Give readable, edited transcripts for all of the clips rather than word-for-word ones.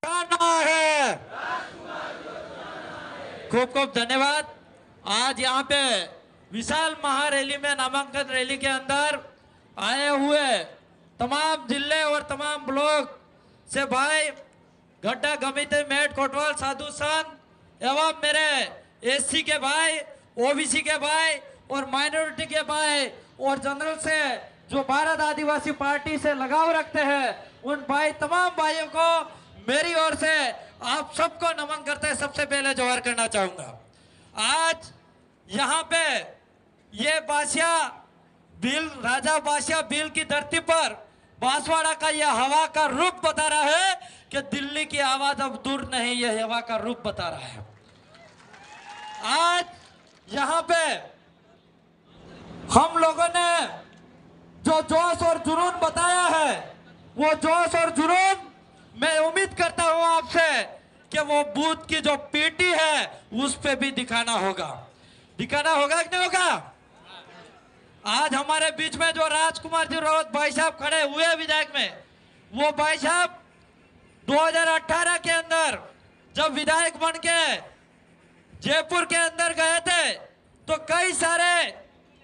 जाना है। खूब खूब धन्यवाद। आज यहाँ पे विशाल महारैली में नामांकन रैली के अंदर आए हुए तमाम जिले और तमाम ब्लॉक से भाई गड्ढा गमिते मेट कोटवाल साधु संत एवं मेरे एससी के भाई, ओबीसी के भाई और माइनॉरिटी के भाई और जनरल से जो भारत आदिवासी पार्टी से लगाव रखते हैं उन भाई तमाम भाइयों को मेरी ओर से आप सबको नमन करते हैं। सबसे पहले जोहार करना चाहूंगा। आज यहाँ पे ये बासिया बिल, राजा बासिया बिल की धरती पर बांसवाड़ा का यह हवा का रूप बता रहा है कि दिल्ली की आवाज अब दूर नहीं, यह हवा का रूप बता रहा है। आज यहाँ पे हम लोगों ने जो जोश और जुनून बताया है, वो जोश और जुनून मैं उम्मीद करता हूं आपसे कि वो बूथ की जो पीटी है उस पे भी दिखाना होगा कि नहीं होगा। आज हमारे बीच में जो राजकुमार जी रावत भाई साहब खड़े हुए विधायक में, वो भाई साहब 2018 के अंदर जब विधायक बन के जयपुर के अंदर गए थे तो कई सारे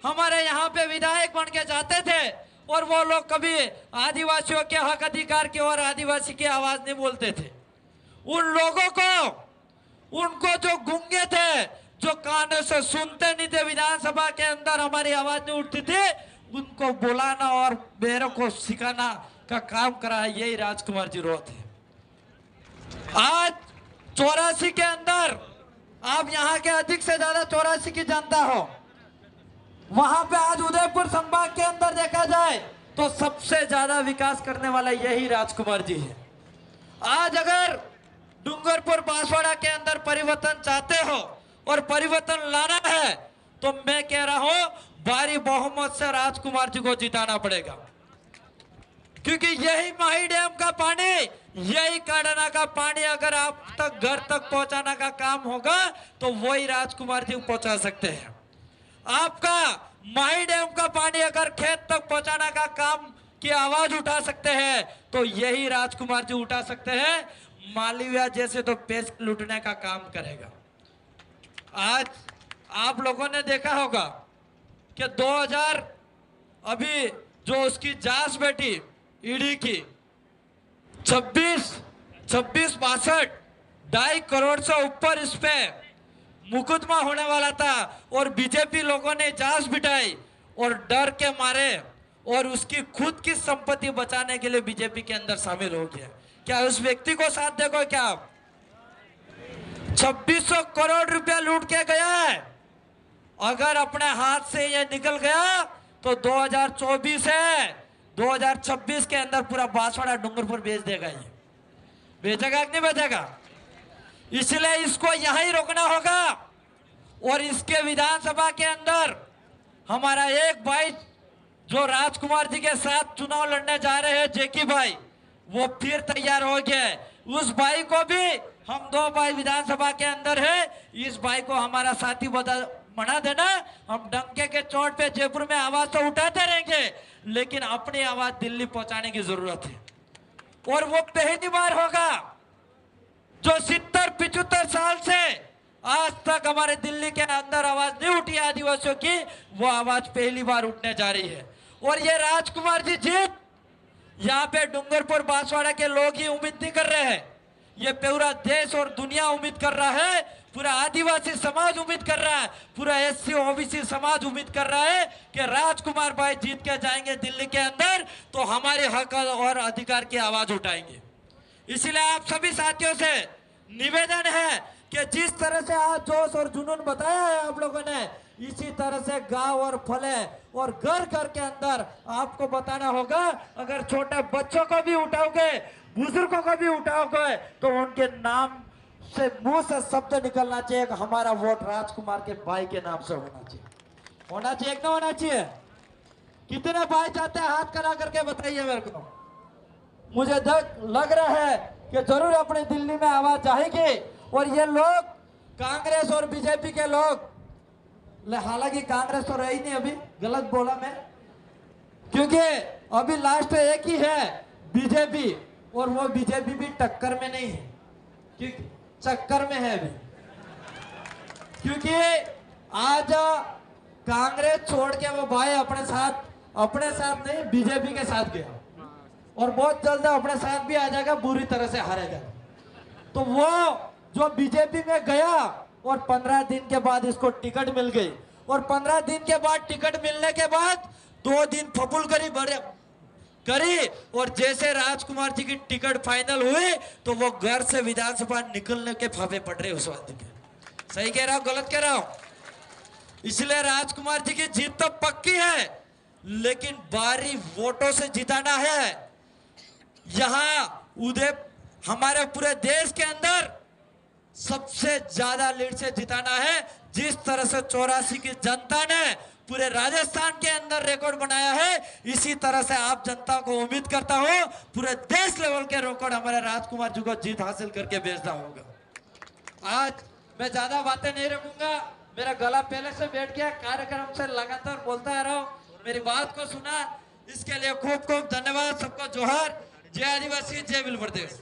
हमारे यहाँ पे विधायक बन के जाते थे और वो लोग कभी आदिवासियों के हक अधिकार की और आदिवासी की आवाज नहीं बोलते थे। उन लोगों को, उनको जो गूंगे थे, जो कानों से सुनते नहीं थे, विधानसभा के अंदर हमारी आवाज नहीं उठती थी, उनको बुलाना और बेरों को सिखाना का काम करा है यही राजकुमार जी रावत है। आज 84 के अंदर आप यहाँ के अधिक से ज्यादा 84 की जनता हो, वहां पे आज उदयपुर संभाग के अंदर देखा जाए तो सबसे ज्यादा विकास करने वाला यही राजकुमार जी है। आज अगर डूंगरपुर बांसवाड़ा के अंदर परिवर्तन चाहते हो और परिवर्तन लाना है तो मैं कह रहा हूं भारी बहुमत से राजकुमार जी को जिताना पड़ेगा, क्योंकि यही माही डैम का पानी, यही काडाना का पानी अगर आप तक घर तक पहुंचाने का काम होगा तो वही राजकुमार जी पहुंचा सकते हैं। आपका माही डैम का पानी अगर खेत तक पहुंचाने का काम की आवाज उठा सकते हैं तो यही राजकुमार जी उठा सकते हैं। मालवीय जैसे तो पेश लूटने का काम करेगा। आज आप लोगों ने देखा होगा कि 2000 अभी जो उसकी जांच बैठी ईडी की 26 62 2.5 करोड़ से ऊपर इस पे मुकदमा होने वाला था और बीजेपी लोगों ने जांच बिठाई और डर के मारे और उसकी खुद की संपत्ति बचाने के लिए बीजेपी के अंदर शामिल हो गया। क्या उस व्यक्ति को साथ देखो? क्या आप 2600 करोड़ रुपया लूट के गया है? अगर अपने हाथ से ये निकल गया तो 2024 है, 2026 के अंदर पूरा बांसवाड़ा डूंगरपुर बेच देगा। ये बेचेगा कि नहीं बेचेगा? इसलिए इसको यहीं रोकना होगा। और इसके विधानसभा के अंदर हमारा एक भाई जो राजकुमार जी के साथ चुनाव लड़ने जा रहे हैं, जेकी भाई, वो फिर तैयार हो गए। उस भाई को भी हम 2 भाई विधानसभा के अंदर है, इस भाई को हमारा साथी बना देना। हम डंके के चोट पे जयपुर में आवाज तो उठाते रहेंगे, लेकिन अपनी आवाज दिल्ली पहुंचाने की जरूरत है। और वो पहली बार होगा जो 70-75 साल से आज तक हमारे दिल्ली के अंदर आवाज नहीं उठी आदिवासियों की, वो आवाज पहली बार उठने जा रही है। और ये राजकुमार जी जीत यहाँ पे डूंगरपुर बांसवाड़ा के लोग ही उम्मीद नहीं कर रहे हैं, ये पूरा देश और दुनिया उम्मीद कर रहा है, पूरा आदिवासी समाज उम्मीद कर रहा है, पूरा एससी ओबीसी समाज उम्मीद कर रहा है कि राजकुमार भाई जीत के जाएंगे दिल्ली के अंदर तो हमारे हक और अधिकार की आवाज उठाएंगे। इसलिए आप सभी साथियों से निवेदन है कि जिस तरह से आज जोश और जुनून बताया है आप लोगों ने, इसी तरह से गांव और फले और घर घर के अंदर आपको बताना होगा। अगर छोटे बच्चों को भी उठाओगे, बुजुर्गों को भी उठाओगे तो उनके नाम से मुंह से शब्द निकलना चाहिए कि हमारा वोट राजकुमार के भाई के नाम से होना चाहिए। होना चाहिए कि ना होना चाहिए? कितने भाई चाहते हैं? हाथ खड़ा करके बताइए मेरे को। मुझे लग रहा है कि जरूर अपनी दिल्ली में आवाज जाएगी। और ये लोग कांग्रेस और बीजेपी के लोग, हालांकि कांग्रेस तो रही नहीं, अभी गलत बोला मैं, क्योंकि अभी लास्ट एक ही है बीजेपी और वो बीजेपी भी टक्कर में नहीं है, क्योंकि चक्कर में है अभी, क्योंकि आज कांग्रेस छोड़ के वो भाई अपने साथ नहीं बीजेपी के साथ गया और बहुत जल्द अपने साथ भी आ जाएगा, बुरी तरह से हारेगा। तो वो जो बीजेपी में गया और 15 दिन के बाद इसको टिकट मिल गई और 15 दिन के बाद टिकट मिलने के बाद 2 दिन फपुल करी और जैसे राजकुमार जी की टिकट फाइनल हुई तो वो घर से विधानसभा निकलने के फाफे पड़ रहे उस वक्त के। सही कह रहा हूं गलत कह रहा हूं? इसलिए राजकुमार जी की जीत तो पक्की है, लेकिन भारी वोटों से जिताना है। यहां हमारे पूरे देश के अंदर सबसे ज्यादा लीड से जिताना है। जिस तरह से 84 की जनता ने पूरे राजस्थान के अंदर रिकॉर्ड बनाया है, इसी तरह से आप जनता को उम्मीद करता हूं पूरे देश लेवल के रिकॉर्ड हमारे राजकुमार जी को जीत हासिल करके भेजना होगा। आज मैं ज्यादा बातें नहीं रखूंगा, मेरा गला पहले से बैठ गया, कार्यक्रम से लगातार बोलता रहा हूं, मेरी बात को सुना, इसके लिए खूब खूब धन्यवाद। सबको जोहार। जय आदिवासी, जय बिल प्रदेश।